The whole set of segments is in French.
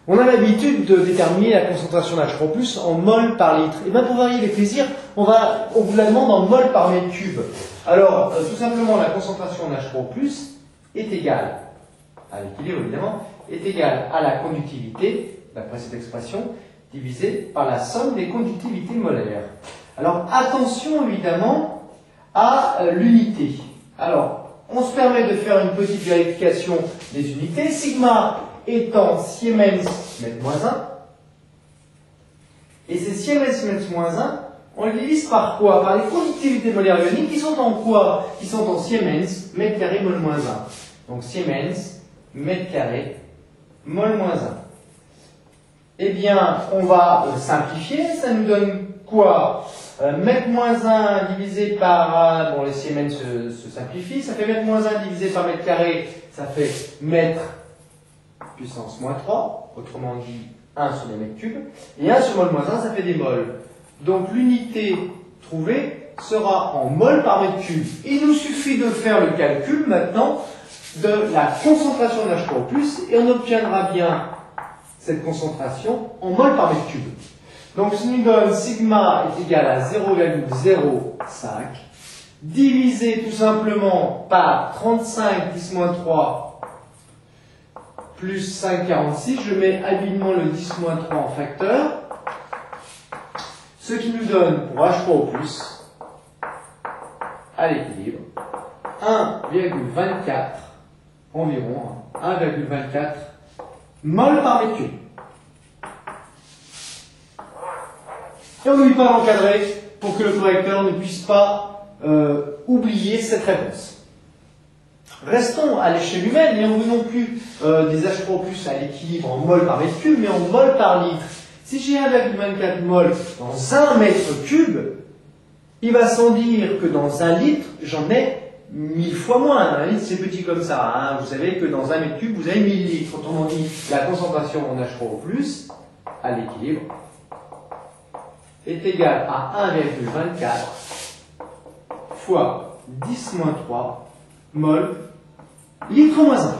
On a l'habitude de déterminer la concentration d'H3+ en mol par litre. Et bien pour varier les plaisirs, on vous la demande en mol par mètre cube. Alors, tout simplement, la concentration d'H3+ est égale, à l'équilibre évidemment, est égale à la conductivité, d'après cette expression, divisée par la somme des conductivités molaires. Alors, attention évidemment à l'unité. Alors, on se permet de faire une petite vérification des unités. Sigma étant Siemens mètre-1. Et ces Siemens mètre-1, on les divise par quoi? Par les conductivités molaires ioniques qui sont en quoi? Qui sont en Siemens mètre carré mol-1. Donc Siemens mètre carré mol-1. Eh bien, on va simplifier. Ça nous donne quoi? Mètre-1 divisé par... bon, les Siemens se simplifient. Ça fait mètre-1 divisé par mètre carré. Ça fait mètre puissance -3. Autrement dit, 1 sur les mètres cubes. Et 1 sur mol-1, ça fait des mols. Donc l'unité trouvée sera en mol par mètre cube. Il nous suffit de faire le calcul maintenant de la concentration d'H3+, et on obtiendra bien cette concentration en mol par mètre cube. Donc ça nous donne sigma est égal à 0,05 divisé tout simplement par 35 10-3 plus 5,46. Je mets habilement le 10-3 en facteur. Ce qui nous donne pour H3+, à l'équilibre, 1,24 environ, 1,24 mol par mètre cube. Et on n'oublie pas d'encadrer pour que le correcteur ne puisse pas oublier cette réponse. Restons à l'échelle humaine, et on ne veut non plus des H3+ à l'équilibre en mol par mètre cube, mais en mol par litre. Si j'ai 1,24 mol dans 1 mètre cube, il va sans dire que dans 1 litre, j'en ai 1000 fois moins. 1 litre, c'est petit comme ça. Hein. Vous savez que dans 1 mètre cube, vous avez 1000 litres. Autrement dit, la concentration en H3+ à l'équilibre est égale à 1,24 fois 10-3 mol litre moins 1.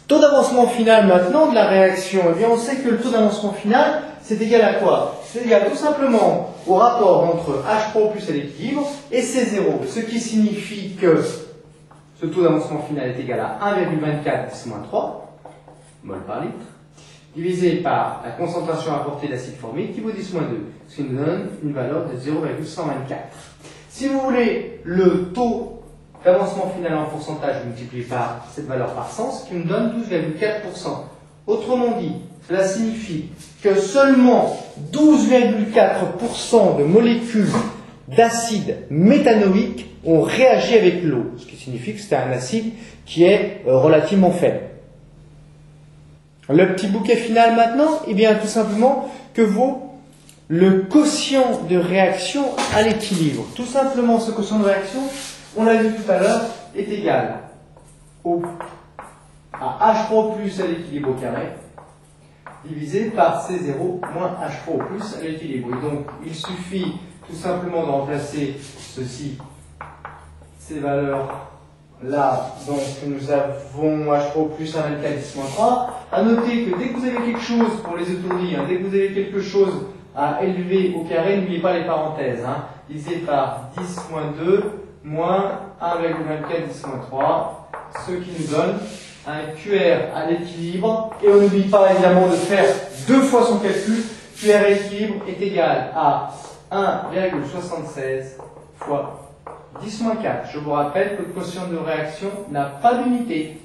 Taux d'avancement final maintenant de la réaction. Eh bien, on sait que le taux d'avancement final, c'est égal à quoi? C'est égal tout simplement au rapport entre H3+ à l'équilibre et C0. Ce qui signifie que ce taux d'avancement final est égal à 1,24 10-3 mol par litre, divisé par la concentration apportée d'acide formique qui vaut 10-2, ce qui nous donne une valeur de 0,124. Si vous voulez le taux d'avancement final en pourcentage multiplié par cette valeur par 100, ce qui nous donne 12,4%. Autrement dit, cela signifie que seulement 12,4% de molécules d'acide méthanoïque ont réagi avec l'eau, ce qui signifie que c'est un acide qui est relativement faible. Le petit bouquet final maintenant, eh bien tout simplement que vaut le quotient de réaction à l'équilibre. Tout simplement, ce quotient de réaction, on l'a vu tout à l'heure, est égal à H3+ à l'équilibre au carré, divisé par C0 moins H3+ à l'équilibre. Et donc, il suffit tout simplement de remplacer ceci, ces valeurs-là. Donc, nous avons H3+ 1,24 10-3. À noter que dès que vous avez quelque chose, pour les autories, dès que vous avez quelque chose à élever au carré, n'oubliez pas les parenthèses. Divisé par 10-2 moins 1,24 10-3, ce qui nous donne un QR à l'équilibre. Et on n'oublie pas évidemment de faire 2 fois son calcul. QR à l'équilibre est égal à 1,76 fois 10-4. Je vous rappelle que le quotient de réaction n'a pas d'unité.